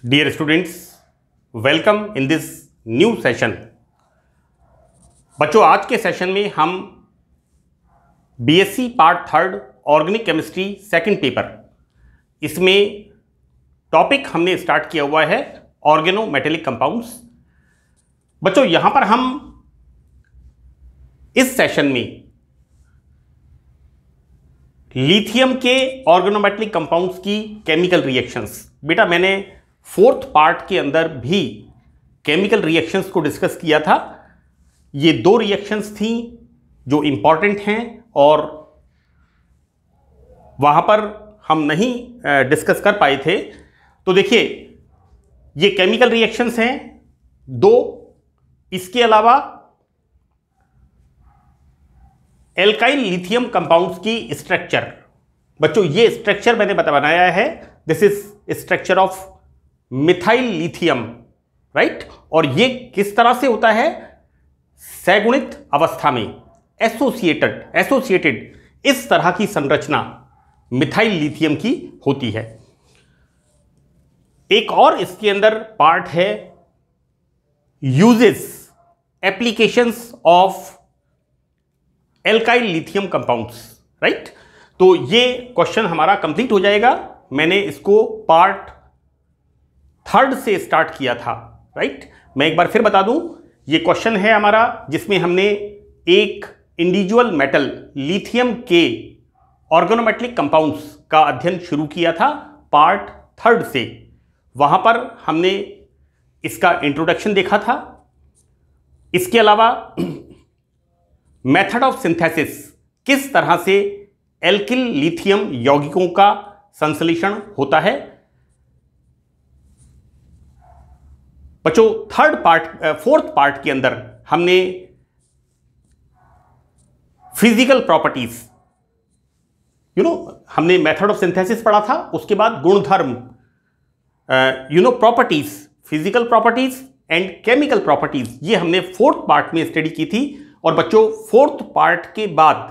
Dear students, welcome in this new session। बच्चों, आज के सेशन में हम BSc part third organic chemistry second paper, इसमें टॉपिक हमने स्टार्ट किया हुआ है ऑर्गेनोमेटेलिक कंपाउंड्स। बच्चों, यहां पर हम इस सेशन में लिथियम के ऑर्गेनोमेटेलिक कंपाउंड्स की केमिकल रिएक्शंस, बेटा मैंने फोर्थ पार्ट के अंदर भी केमिकल रिएक्शंस को डिस्कस किया था। ये दो रिएक्शंस थी जो इंपॉर्टेंट हैं और वहां पर हम नहीं डिस्कस कर पाए थे। तो देखिए, ये केमिकल रिएक्शंस हैं दो। इसके अलावा एल्काइल लिथियम कंपाउंड्स की स्ट्रक्चर, बच्चों ये स्ट्रक्चर मैंने बनाया है। This is structure of methyl lithium, right. और ये किस तरह से होता है? सैगुणित अवस्था में एसोसिएटेड इस तरह की संरचना मिथाइल लिथियम की होती है। एक और इसके अंदर पार्ट है uses, applications of alkyl lithium compounds, right. तो ये क्वेश्चन हमारा कंप्लीट हो जाएगा। मैंने इसको पार्ट थर्ड से स्टार्ट किया था, राइट। मैं एक बार फिर बता दूं, ये क्वेश्चन है हमारा जिसमें हमने एक इंडिविजुअल मेटल लिथियम के ऑर्गेनोमेटेलिक कंपाउंड्स का अध्ययन शुरू किया था पार्ट थर्ड से। वहां पर हमने इसका इंट्रोडक्शन देखा था। इसके अलावा मेथड ऑफ सिंथेसिस, किस तरह से एल्किल लिथियम यौगिकों का संश्लेषण होता है। बच्चों, फोर्थ पार्ट के अंदर हमने फिजिकल प्रॉपर्टीज, हमने मेथड ऑफ सिंथेसिस पढ़ा था। उसके बाद गुणधर्म, properties, physical properties and chemical properties, ये हमने फोर्थ पार्ट में स्टडी की थी। और बच्चों, फोर्थ पार्ट के बाद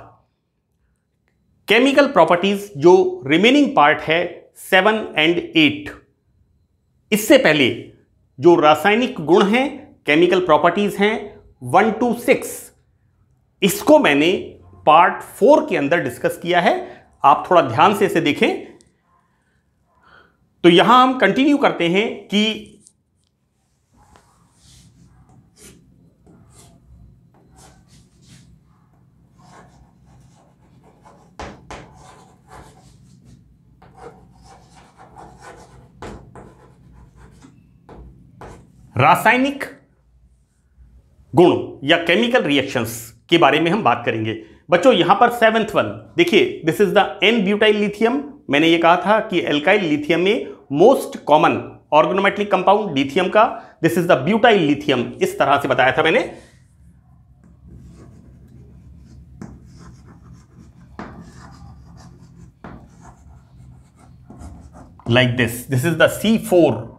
केमिकल प्रॉपर्टीज जो रिमेनिंग पार्ट है 7 और 8, इससे पहले जो रासायनिक गुण हैं, केमिकल प्रॉपर्टीज हैं 1 to 6, इसको मैंने पार्ट 4 के अंदर डिस्कस किया है। आप थोड़ा ध्यान से इसे देखें। तो यहां हम कंटिन्यू करते हैं कि रासायनिक गुण या केमिकल रिएक्शंस के बारे में हम बात करेंगे। बच्चों, यहां पर 7th वन देखिए, this is the N butyl lithium. मैंने ये कहा था कि एल्काइल लिथियम में most common organometallic compound lithium का, this is the butyl lithium, इस तरह से बताया था मैंने। Like this is the C4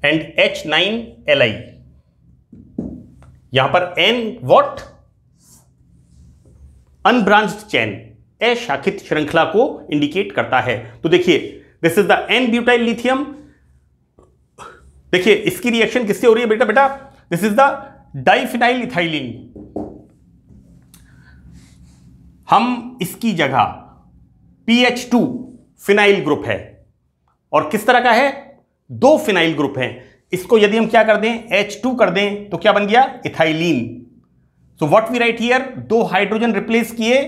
and H9Li। यहां पर N व्हाट? अनब्रांच्ड चेन, अशाखित श्रृंखला को इंडिकेट करता है। तो देखिए, this is the N butyl lithium. देखिए इसकी रिएक्शन किससे हो रही है बेटा? This is the diphenyl ethylene. हम इसकी जगह PH2 फिनाइल ग्रुप है, और किस तरह का है? 2 फिनाइल ग्रुप हैं। इसको यदि हम क्या कर दें, H2 कर दें, तो क्या बन गया? Ethylene. So what we write here, 2 hydrogen replace किए,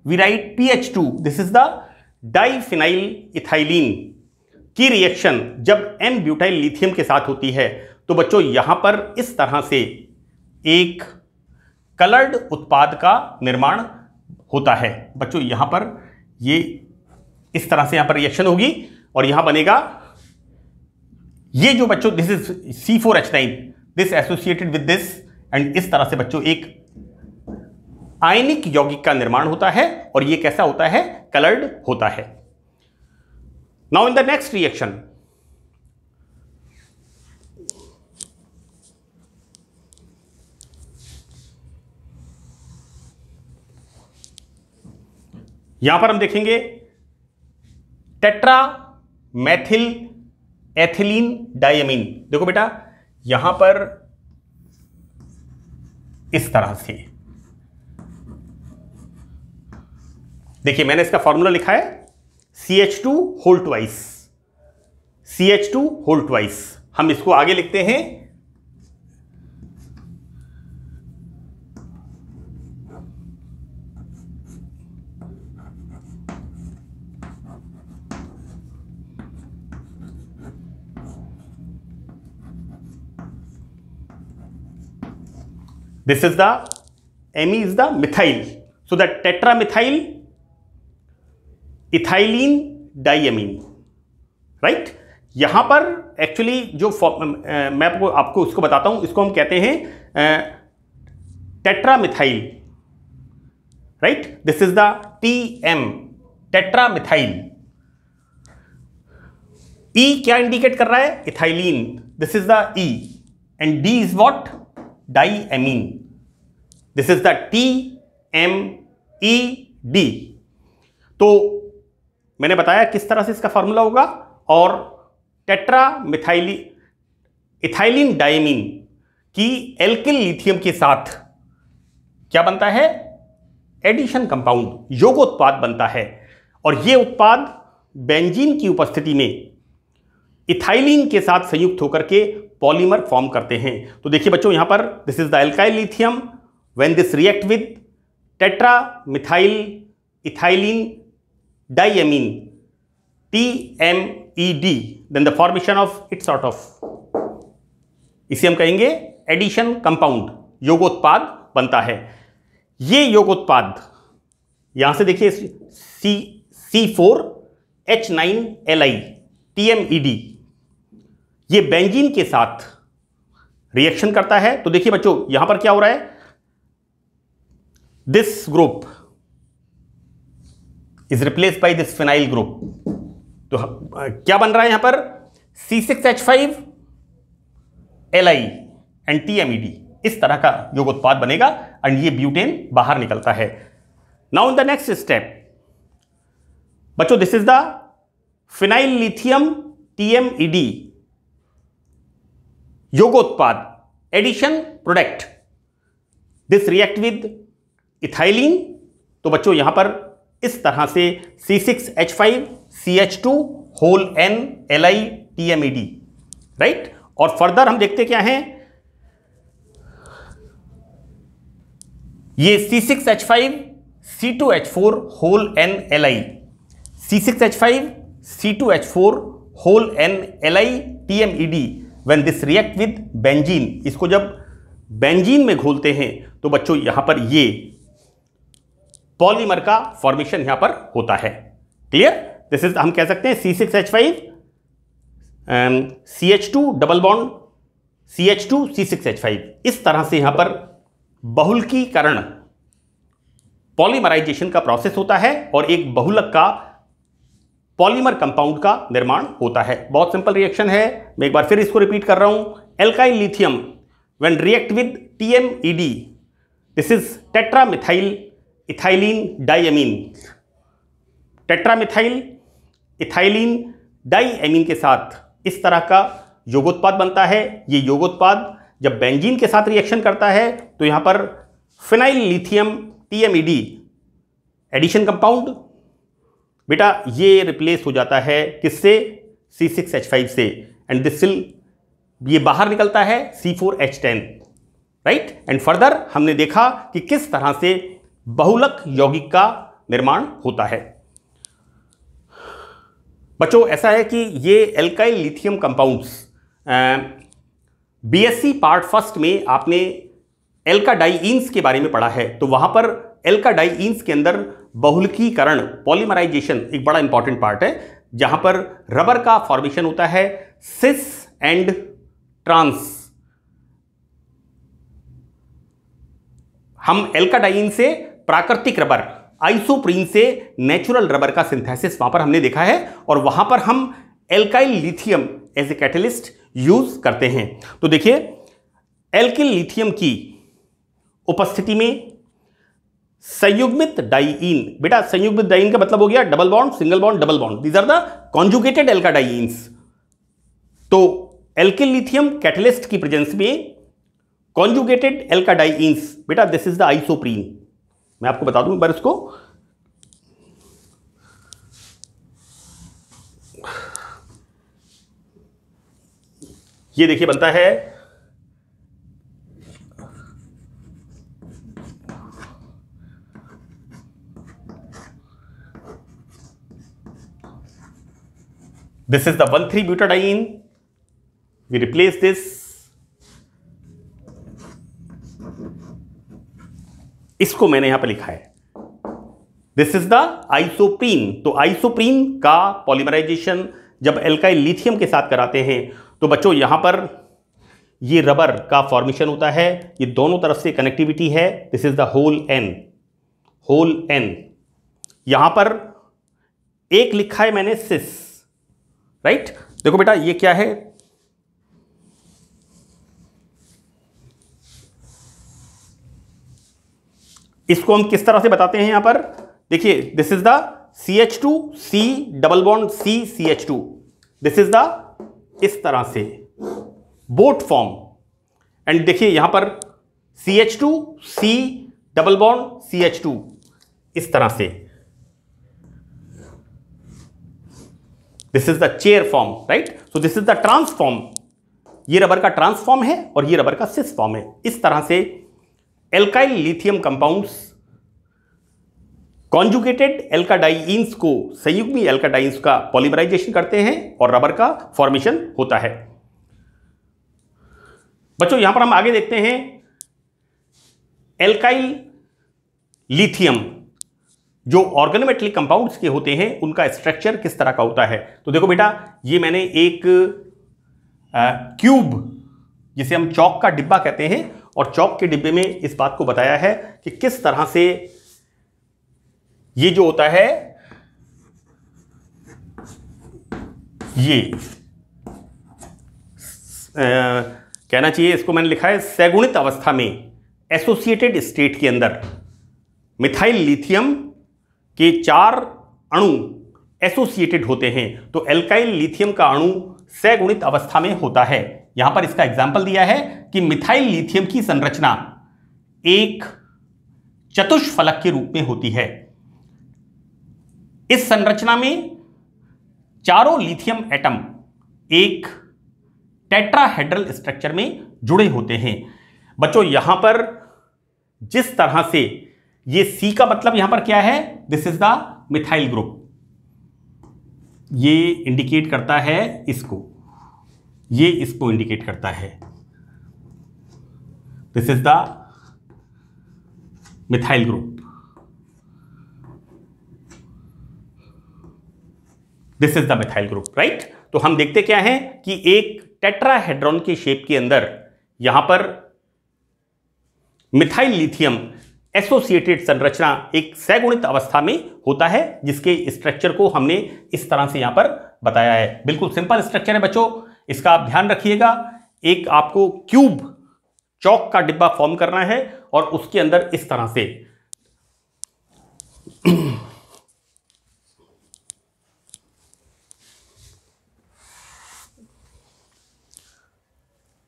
we write PH2। This is the diphenyl ethylene की रिएक्शन जब एन ब्यूटाइल लिथियम के साथ होती है। तो बच्चों, यहां पर इस तरह से एक कलर्ड उत्पाद का निर्माण होता है। बच्चों, यहां पर ये इस तरह से यहां पर रिएक्शन होगी और यहां बनेगा ये जो बच्चों, this is C4H9, this associated with this, and इस तरह से बच्चों एक आयनिक यौगिक का निर्माण होता है। और ये कैसा होता है? कलर्ड होता है। Now in the next reaction, यहां पर हम देखेंगे टेट्रा मैथिल एथिलीन डायमीन। देखो बेटा यहां पर इस तरह से देखिए, मैंने इसका फॉर्मूला लिखा है CH2 whole twice, CH2 whole twice. हम इसको आगे लिखते हैं this is the Me is the methyl, so the tetramethyl ethylene diamine, right. यहां पर एक्चुअली जो मैं आपको उसको बताता हूं, इसको हम कहते हैं टेट्रामिथाइल, right. This is the TM, टेट्रामिथाइल। E क्या इंडिकेट कर रहा है? Ethylene, this is the E, and D is what? Diamine, this is the TMED। तो मैंने बताया किस तरह से इसका फॉर्मूला होगा, और टेट्रामिथाइल इथाइलिन डायमीन की एल्किल लिथियम के साथ क्या बनता है? एडिशन कंपाउंड, योगोत्पाद बनता है। और यह उत्पाद बेंजीन की उपस्थिति में इथाइलिन के साथ संयुक्त होकर के पॉलीमर फॉर्म करते हैं। तो देखिए बच्चों यहां पर this is the alkyl lithium, when this react with tetramethyl ethylene diamine TMED, then the formation of it sort of, इसे हम कहेंगे एडिशन कंपाउंड, योगोत्पाद बनता है। ये योगोत्पाद यहां से देखिए C4H9Li TMED, ये बेंजीन के साथ रिएक्शन करता है। तो देखिए बच्चों यहां पर क्या हो रहा है? This group is replaced by this phenyl group. तो क्या बन रहा है यहां पर? C6H5Li एंड TMED, इस तरह का योगोत्पाद बनेगा, एंड ये ब्यूटेन बाहर निकलता है। Now in the next step बच्चों, this is the phenyl lithium TMED योगोत्पाद, addition product, this react with ethylene. तो बच्चों यहां पर इस तरह से C6H5CH2 whole N Li TMED, right. और फर्दर हम देखते क्या हैं, ये C6H5C2H4 whole N Li, C6H5C2H4 whole N Li TMED when this react with benzene. इसको जब बेंजीन में घोलते हैं तो बच्चों यहां पर ये पॉलीमर का फॉर्मेशन यहां पर होता है। क्लियर? दिस इज, हम कह सकते हैं C6H5 CH2 double bond CH2 C6H5, इस तरह से यहां पर बहुलकीकरण, पॉलीमराइजेशन का प्रोसेस होता है और एक बहुलक का पॉलीमर कंपाउंड का निर्माण होता है। बहुत सिंपल रिएक्शन है, मैं एक बार फिर इसको रिपीट कर रहा हूं। Alkyl lithium when react with TMED, this is टेट्रामिथाइल ethylene diamine, टेट्रामिथाइल ethylene diamine के साथ इस तरह का योगोत्पाद बनता है। ये योगोत्पाद जब बेंजीन के साथ रिएक्शन करता है तो यहां पर phenyl lithium TMED addition compound बेटा ये रिप्लेस हो जाता है किससे? C6H5 से, एंड दिस विल, ये बाहर निकलता है C4H10, राइट। एंड फर्दर हमने देखा कि किस तरह से बहुलक यौगिक का निर्माण होता है। बच्चों ऐसा है कि ये alkyl lithium compounds, BSc part first में आपने एल्काडाइईन्स के बारे में पढ़ा है, तो वहां पर एल्काडाइईन्स के अंदर बहुलकीकरण, पॉलीमराइजेशन एक बड़ा इंपॉर्टेंट पार्ट है, जहां पर रबर का फॉर्मेशन होता है सिस एंड ट्रांस। हम एल्काडाइईन से प्राकृतिक रबर, आइसोप्रीन से नेचुरल रबर का सिंथेसिस वहां पर हमने देखा है, और वहां पर हम alkyl lithium as a catalyst use करते हैं। तो देखिए एल्किल लिथियम की उपस्थिति में संयुग्मित डाइईन, बेटा संयुग्मित डाइईन का मतलब हो गया double bond, single bond, double bond, these are the conjugated alkadienes. तो एल्किल लिथियम कैटलिस्ट की प्रेजेंस में कॉन्जुगेटेड एल्काडाइंस, बेटा दिस इज द आइसोप्रीन। मैं आपको बता दूं एक बार इसको, ये देखिए बनता है this is the 1,3-butadiene. We replace this. इसको मैंने यहां पर लिखा है दिस इज द आइसोप्रीन। तो आइसोप्रीन का पॉलीमराइजेशन जब एल्काइल लिथियम के साथ कराते हैं तो बच्चों यहां पर ये रबर का फॉर्मेशन होता है, ये दोनों तरफ से कनेक्टिविटी है, this is the whole N. यहां पर एक लिखा है मैंने सिस, राइट। देखो बेटा ये क्या है, इसको हम किस तरह से बताते हैं यहां पर देखिए, this is the CH2 C double bond C CH2, this is the इस तरह से बोट फॉर्म, एंड देखिए यहां पर CH2 C double bond CH2 इस तरह से, this is the chair form, right. So this is the transform, ये रबर का ट्रांसफॉर्म है और ये रबर का सिस फॉर्म है। इस तरह से एल्काइल लिथियम कंपाउंड्स कॉन्जुगेटेड एल्काडाइंस को, संयुग्मी एल्काडाइंस का पॉलीमराइजेशन करते हैं और रबर का फॉर्मेशन होता है। बच्चों यहां पर हम आगे देखते हैं एल्काइल लिथियम जो ऑर्गेनोमेटलिक कंपाउंड्स के होते हैं उनका स्ट्रक्चर किस तरह का होता है। तो देखो बेटा ये मैंने एक क्यूब जिसे हम चौक का डिब्बा कहते हैं, और चौक के डिब्बे में इस बात को बताया है कि किस तरह से ये जो होता है, ये कहना चाहिए इसको मैंने लिखा है सैगुणित अवस्था में एसोसिएटेड स्टेट के अंदर मिथाइल लिथियम के 4 अणु एसोसिएटेड होते हैं। तो एल्काइल लिथियम का अणु सैगुणित अवस्था में होता है। यहां पर इसका एग्जाम्पल दिया है कि मिथाइल लिथियम की संरचना एक चतुष्फलक के रूप में होती है। इस संरचना में चारों लिथियम एटम एक टेट्राहेड्रल स्ट्रक्चर में जुड़े होते हैं। बच्चों यहां पर जिस तरह से ये C का मतलब यहां पर क्या है, this is the methyl group, ये इंडिकेट करता है इसको, ये इसको इंडिकेट करता है, this is the methyl group, this is the methyl group, right. तो हम देखते क्या है कि एक टेट्राहेड्रॉन के शेप के अंदर यहां पर मिथाइल लिथियम एसोसिएटेड संरचना एक सैगुणित अवस्था में होता है, जिसके स्ट्रक्चर को हमने इस तरह से यहां पर बताया है। बिल्कुल सिंपल स्ट्रक्चर है बच्चों, इसका आप ध्यान रखिएगा। एक आपको क्यूब चौक का डिब्बा फॉर्म करना है और उसके अंदर इस तरह से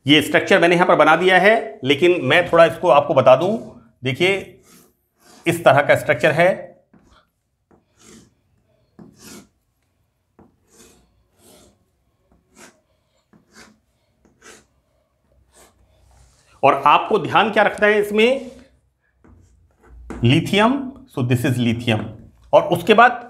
ये स्ट्रक्चर मैंने यहां पर बना दिया है, लेकिन मैं थोड़ा इसको आपको बता दूं। देखिए इस तरह का स्ट्रक्चर है, और आपको ध्यान क्या रखना है इसमें, lithium, so this is lithium, और उसके बाद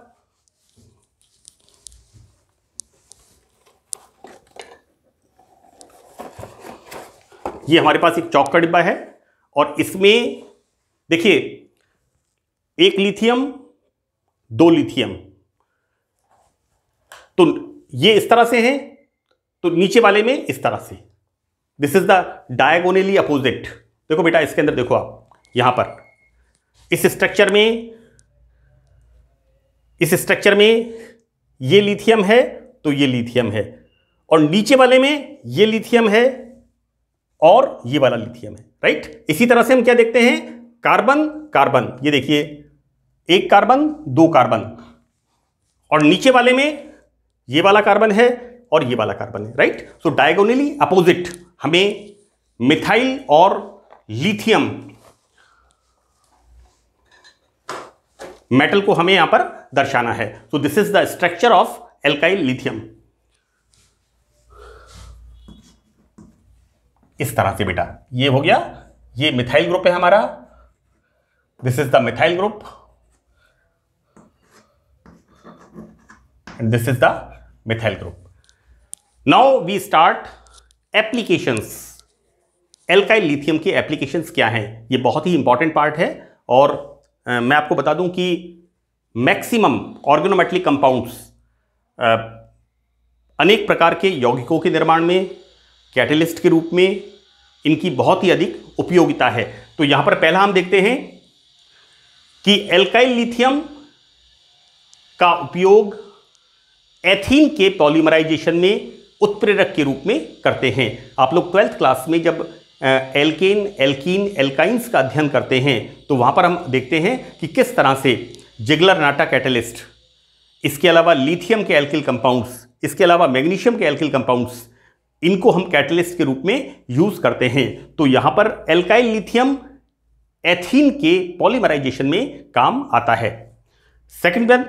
ये हमारे पास एक चौक का डिब्बा है और इसमें देखिए एक लिथियम, 2 लिथियम, तो ये इस तरह से है, तो नीचे वाले में इस तरह से, this is the diagonally opposite. देखो बेटा इसके अंदर देखो आप यहां पर इस स्ट्रक्चर में ये लिथियम है, तो ये लिथियम है, और नीचे वाले में ये लिथियम है और ये वाला लिथियम है, राइट। इसी तरह से हम क्या देखते हैं, कार्बन कार्बन, ये देखिए एक कार्बन, 2 कार्बन, और नीचे वाले में ये वाला कार्बन है, और ये वाला कार्बन है, राइट। सो डायगोनली अपोजिट हमें मिथाइल और लिथियम मेटल को हमें यहां पर दर्शाना है। सो this is the structure of alkyl lithium. इस तरह से बेटा ये हो गया, ये मिथाइल ग्रुप है हमारा, this is the methyl group and this is the methyl group. Now we start applications. Alkyl lithium के एप्लीकेशंस क्या हैं, ये बहुत ही इंपॉर्टेंट पार्ट है। और मैं आपको बता दूं कि मैक्सिमम ऑर्गेनोमेटलिक कंपाउंड्स अनेक प्रकार के यौगिकों के निर्माण में, कैटलिस्ट के रूप में इनकी बहुत ही अधिक उपयोगिता है। तो यहां पर पहला हम देखते हैं कि एल्काइल लिथियम का उपयोग एथीन के पॉलीमराइजेशन में उत्प्रेरक के रूप में करते हैं। आप लोग 12th क्लास में जब एल्केन, एल्कीन, एल्काइंस का अध्ययन करते हैं तो वहां पर हम देखते हैं कि किस तरह से जिगलर-नाटा कैटलिस्ट, इसके अलावा लिथियम के एल्किल कंपाउंड्स, इसके अलावा मैग्नीशियम के एल्किल कंपाउंड्स, इनको हम कैटलिस्ट के रूप में यूज करते हैं। तो यहां पर एल्काइल लिथियम एथीन के पॉलीमराइजेशन में काम आता है। Second one,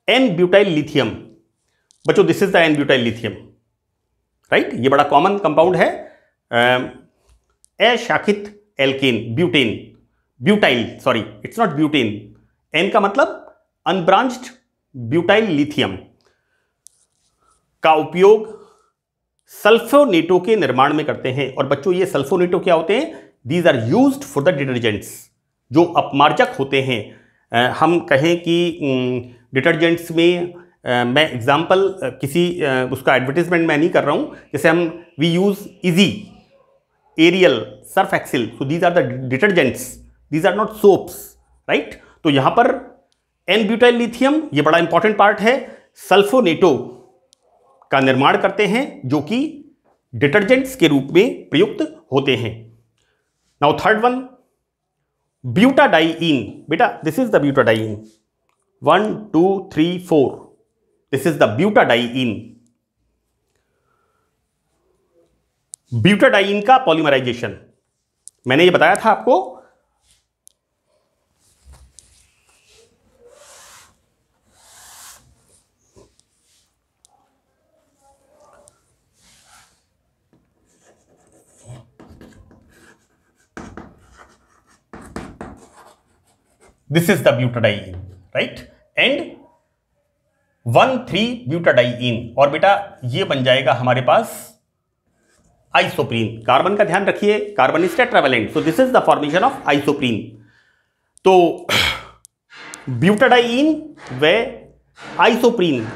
n butyl lithium. बच्चों this is the N butyl lithium, right. ये बड़ा कॉमन कंपाउंड है। अशाखित alkane, butane, butyl, sorry it's not butane, n का मतलब अनब्रांच्ड ब्यूटाइल लिथियम का उपयोग सल्फोनेटो के निर्माण में करते हैं। और बच्चों ये सल्फोनेटो क्या होते हैं? These are used for the detergents, जो अपमार्जक होते हैं। हम कहें कि डिटर्जेंट्स में मैं एग्जाम्पल किसी उसका एडवर्टीजमेंट मैं नहीं कर रहा हूं, जैसे हम we use Ezee, Ariel, Surf Excel, so these are the detergents, these are not soaps, right. तो यहां पर एन ब्यूटाइल लिथियम ये बड़ा इंपॉर्टेंट पार्ट है, सल्फोनेटो का निर्माण करते हैं जो कि डिटर्जेंट्स के रूप में प्रयुक्त होते हैं। Now third one, butadiene. बेटा this is the butadiene, 1 2 3 4, this is the butadiene. Butadiene का पॉलीमराइजेशन मैंने ये बताया था आपको। This is the butadiene, right? And 1,3-butadiene, और बेटा ये बन जाएगा हमारे पास आइसोप्रीन। कार्बन का ध्यान रखिए, carbon is tetravalent, so this is the formation of isoprene. तो ब्यूटाडाइईन व आइसोप्रीन।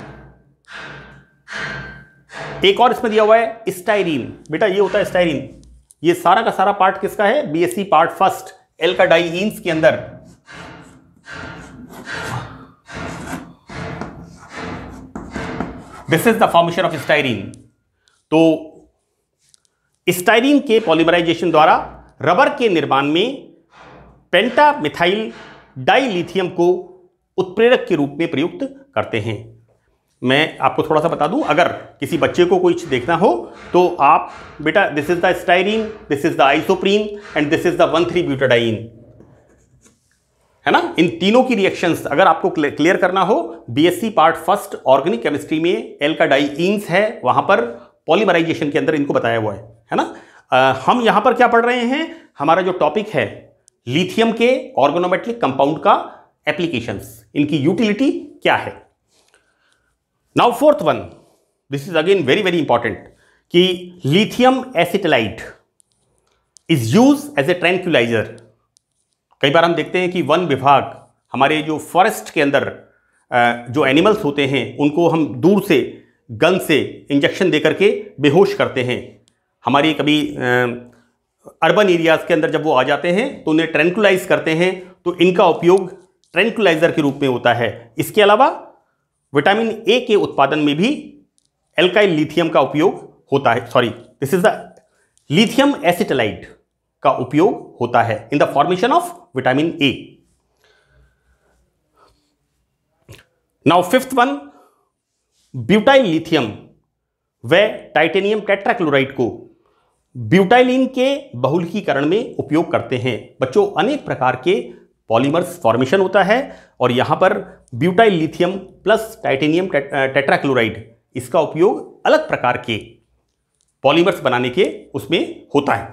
एक और इसमें दिया हुआ है स्टाइरीन। बेटा ये होता है स्टाइरीन, ये सारा का सारा पार्ट किसका है? बीएससी पार्ट फर्स्ट एल्काडाइईन्स के अंदर। This is the formation of styrene. तो स्टाइरीन के पॉलीमराइजेशन द्वारा रबर के निर्माण में पेंटामिथाइल डाइलिथियम को उत्प्रेरक के रूप में प्रयुक्त करते हैं। मैं आपको थोड़ा सा बता दूं, अगर किसी बच्चे को कुछ देखना हो तो आप बेटा this is the styrene, this is the isoprene and this is the one three butadiene, है ना। इन तीनों की रिएक्शंस अगर आपको क्लियर करना हो, BSc part first organic chemistry में एल्काडाइईन्स है, वहां पर पॉलीमराइजेशन के अंदर इनको बताया हुआ है ना। हम यहां पर क्या पढ़ रहे हैं? हमारा जो टॉपिक है लिथियम के ऑर्गेनोमेटलिक कंपाउंड का एप्लीकेशंस, इनकी यूटिलिटी क्या है। Now fourth one, this is again very very important, कि lithium acetylide is use as a tranquilliser. कई बार हम देखते हैं कि वन विभाग हमारे जो फॉरेस्ट के अंदर जो एनिमल्स होते हैं उनको हम दूर से गन से इंजेक्शन दे करके बेहोश करते हैं। हमारी कभी अर्बन एरियाज के अंदर जब वो आ जाते हैं तो उन्हें ट्रैंक्विलाइज करते हैं, तो इनका उपयोग ट्रैंक्विलाइजर के रूप में होता है। इसके अलावा विटामिन ए के उत्पादन में भी एल्काइल लिथियम का उपयोग होता है। Sorry, this is the lithium acetylide का उपयोग होता है in the formation of vitamin A. Now fifth one, butyl lithium व टाइटेनियम टेट्राक्लोराइड को ब्यूटाइलिन के बहुलकीकरण में उपयोग करते हैं। बच्चों, अनेक प्रकार के पॉलीमर्स फॉर्मेशन होता है और यहां पर butyl lithium plus titanium tetrachloride इसका उपयोग अलग प्रकार के पॉलीमर्स बनाने के उसमें होता है।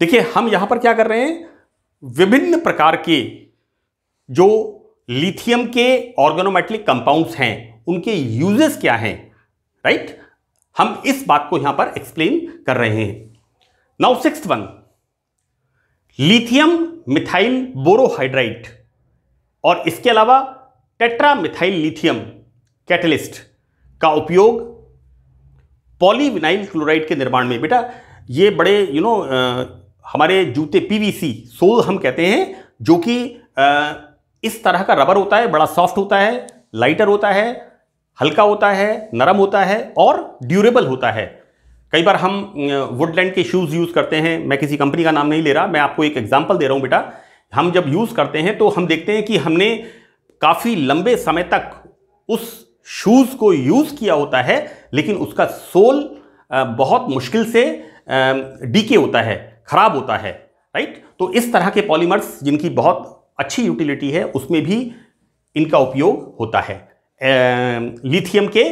देखिए, हम यहां पर क्या कर रहे हैं, विभिन्न प्रकार के जो लिथियम के ऑर्गेनोमेटेलिक कंपाउंड्स हैं उनके यूजेस क्या हैं, राइट? हम इस बात को यहां पर एक्सप्लेन कर रहे हैं। Now sixth one, lithium methyl borohydride और इसके अलावा टेट्रा मिथाइल लिथियम कैटलिस्ट का उपयोग पॉलीविनाइल क्लोराइड के निर्माण में। बेटा, ये बड़े हमारे जूते पीवीसी सोल हम कहते हैं, जो कि इस तरह का रबर होता है, बड़ा सॉफ्ट होता है, लाइटर होता है, हल्का होता है, नरम होता है और ड्यूरेबल होता है। कई बार हम वुडलैंड के शूज़ यूज़ करते हैं। मैं किसी कंपनी का नाम नहीं ले रहा, मैं आपको एक एग्जांपल दे रहा हूं बेटा। हम जब यूज़ करते हैं तो हम देखते हैं कि हमने काफ़ी लंबे समय तक उस शूज़ को यूज़ किया होता है, लेकिन उसका सोल बहुत मुश्किल से डीके होता है, खराब होता है, राइट? तो इस तरह के पॉलीमर्स जिनकी बहुत अच्छी यूटिलिटी है, उसमें भी इनका उपयोग होता है। लिथियम के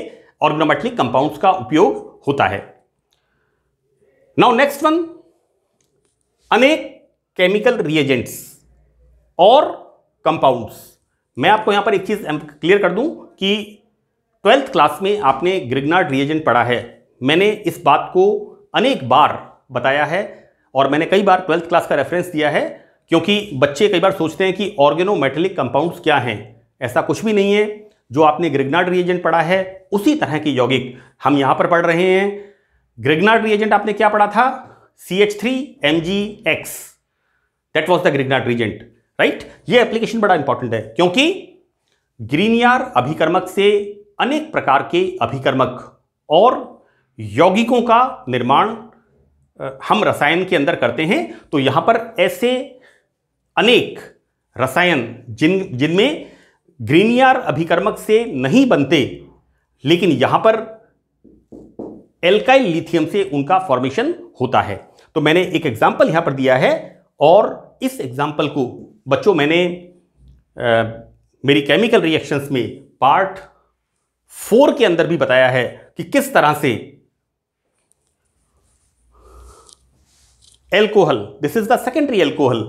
ऑर्गेनोमेटेलिक कंपाउंड्स का उपयोग होता है। नाउ नेक्स्ट वन, अनेक केमिकल रिएजेंट्स और कंपाउंड्स। मैं आपको यहां पर एक चीज क्लियर कर दूं कि 12th क्लास में आपने ग्रिग्नार्ड रिएजेंट पढ़ा है। मैंने इस बात को अनेक बार बताया है और मैंने कई बार 12th क्लास का रेफरेंस दिया है, क्योंकि बच्चे कई बार सोचते हैं कि ऑर्गेनोमेटेलिक कंपाउंड्स क्या हैं। ऐसा कुछ भी नहीं है। जो आपने ग्रिग्नार्ड रिएजेंट पढ़ा है उसी तरह के यौगिक हम यहां पर पढ़ रहे हैं। ग्रिग्नार्ड रिएजेंट आपने क्या पढ़ा था? CH3MgX, that was the Grignard reagent, right? ये एप्लीकेशन बड़ा इंपॉर्टेंट है, क्योंकि ग्रीनियर अभिकर्मक से अनेक प्रकार के अभिकर्मक और यौगिकों का निर्माण हम रसायन के अंदर करते हैं। तो यहां पर ऐसे अनेक रसायन जिनमें ग्रीनियर अभिकर्मक से नहीं बनते, लेकिन यहां पर एल्काइल लिथियम से उनका फॉर्मेशन होता है। तो मैंने एक एग्जांपल यहां पर दिया है और इस एग्जांपल को बच्चों मैंने मेरी केमिकल रिएक्शंस में पार्ट 4 के अंदर भी बताया है कि किस तरह से alcohol, this is the secondary alcohol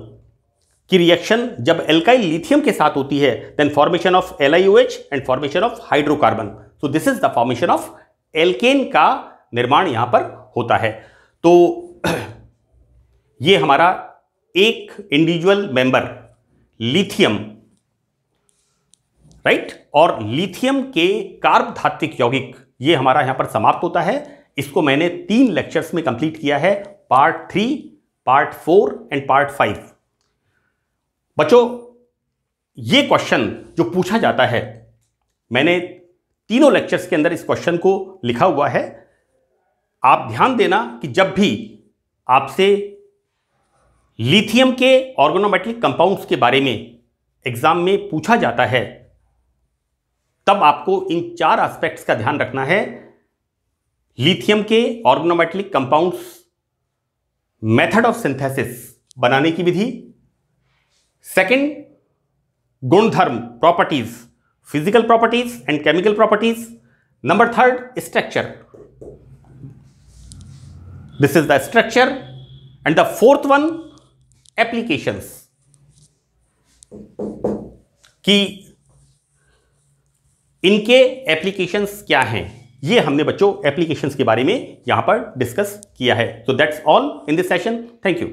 की रिएक्शन जब एल्काइल लिथियम के साथ होती है, then formation of LiOH and formation of hydrocarbon. So this is the formation of alkane का निर्माण यहां पर होता है। तो ये हमारा एक इंडिविजुअल मेंबर लिथियम, राइट? और लिथियम के कार्ब धात्विक यौगिक, ये हमारा यहां पर समाप्त होता है। इसको मैंने 3 लेक्चर्स में कंप्लीट किया है, पार्ट 3, पार्ट 4 एंड पार्ट 5। बच्चों, ये क्वेश्चन जो पूछा जाता है, मैंने तीनों लेक्चर्स के अंदर इस क्वेश्चन को लिखा हुआ है। आप ध्यान देना कि जब भी आपसे लिथियम के ऑर्गेनोमेटेलिक कंपाउंड्स के बारे में एग्जाम में पूछा जाता है, तब आपको इन 4 एस्पेक्ट्स का ध्यान रखना है। लिथियम के organometallic compounds, method of synthesis, बनाने की विधि। सेकंड, गुणधर्म, properties, physical properties and chemical properties. Number 3, structure, this is the structure. And the 4th one, applications, कि इनके एप्लीकेशंस क्या हैं। ये हमने बच्चों एप्लीकेशंस के बारे में यहां पर डिस्कस किया है। So that's all in this session. Thank you.